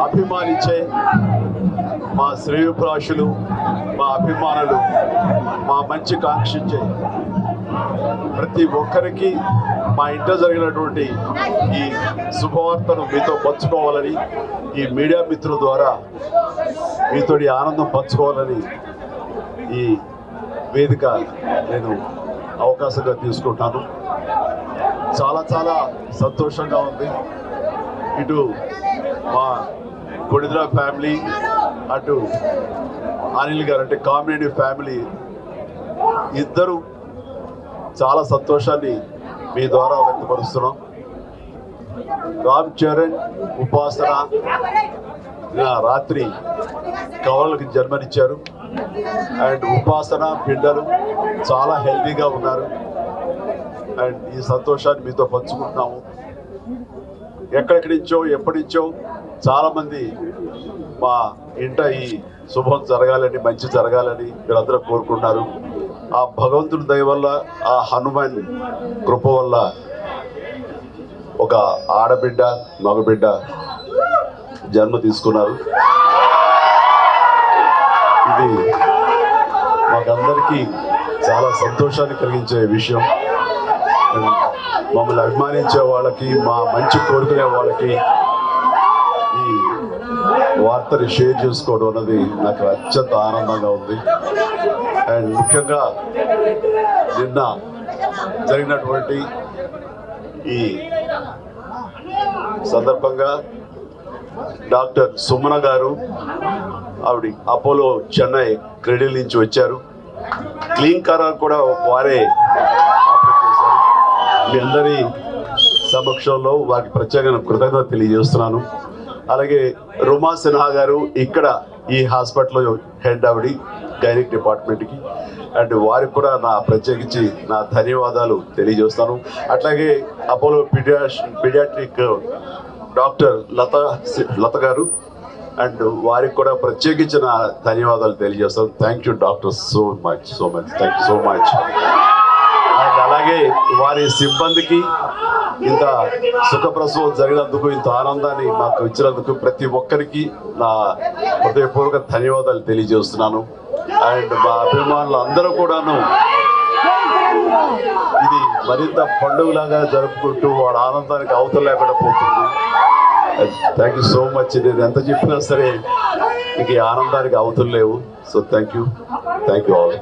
అభిమానించే మా శ్రేయోభిలాషులు, మా అభిమానులు, మా మంచి కాంక్షించే ప్రతి ఒక్కరికి మా ఇంట్లో జరిగినటువంటి ఈ శుభవార్తను మీతో పంచుకోవాలని, ఈ మీడియా మిత్రుల ద్వారా మీతో ఆనందం పంచుకోవాలని ఈ వేదిక నేను అవకాశంగా తీసుకుంటాను. చాలా చాలా సంతోషంగా ఉంది. ఇటు మా కొడిద్ర ఫ్యామిలీ, అటు అనిల్ గారు అంటే కామినేని ఫ్యామిలీ ఇద్దరు చాలా సంతోషాన్ని మీ ద్వారా వ్యక్తపరుస్తున్నాం. రామ్ చరణ్, ఉపాసన రాత్రి కవలకి జన్మనిచ్చారు. అండ్ ఉపాసన బిడ్డలు చాలా హెల్తీగా ఉన్నారు. అండ్ ఈ సంతోషాన్ని మీతో పంచుకుంటున్నాము. ఎక్కడెక్కడి నుంచో ఎప్పటి నుంచో చాలామంది మా ఇంట ఈ శుభం జరగాలని, మంచి జరగాలని మీరందరూ కోరుకుంటున్నారు. ఆ భగవంతుని దయ వల్ల, ఆ హనుమాన్ కృప వల్ల ఒక ఆడబిడ్డ, మగబిడ్డ జన్మ తీసుకున్నారు. ఇది మాకందరికీ చాలా సంతోషాన్ని కలిగించే విషయం. మమ్మల్ని అభిమానించే వాళ్ళకి, మా మంచి కోరుకునే వాళ్ళకి ఈ వార్తని షేర్ చేసుకోవడం అన్నది నాకు అత్యంత ఆనందంగా ఉంది. అండ్ ముఖ్యంగా నిన్న జరిగినటువంటి ఈ సందర్భంగా డాక్టర్ సుమన గారు, ఆవిడ అపోలో చెన్నై క్రెడిల్ నుంచి వచ్చారు. క్లీన్ కార్ కూడా వారే ఆపరేట్ చేశారు. మీ అందరి సమక్షంలో వారికి ప్రత్యేక కృతజ్ఞత తెలియజేస్తున్నాను. అలాగే రుమా సిన్హా గారు ఇక్కడ ఈ హాస్పిటల్లో హెడ్ ఆవిడ గైనిక్ డిపార్ట్మెంట్కి, అండ్ వారికి కూడా నా ప్రత్యేకించి నా ధన్యవాదాలు తెలియజేస్తాను. అట్లాగే అపోలో పీడియాట్రిక్ డాక్టర్ లత గారు, అండ్ వారికి కూడా ప్రత్యేకించి నా ధన్యవాదాలు తెలియజేస్తాను. Thank you doctor, so much thank you so much. And అలాగే వారి సిబ్బందికి ఇంత సుఖప్రసవం జరిగినందుకు, ఇంత ఆనందాన్ని మాకు ఇచ్చినందుకు ప్రతి ఒక్కరికి నా హృదయపూర్వక ధన్యవాదాలు తెలియజేస్తున్నాను. అండ్ మా అభిమానులు అందరూ కూడాను ఇది మరింత పండుగలాగా జరుపుకుంటూ వాళ్ళ ఆనందానికి అవతల లేకుండా పోతుంది. Thank you so much. నేను ఎంత చెప్పినా సరే ఇంక ఈ ఆనందానికి అవతలు లేవు. So thank you all.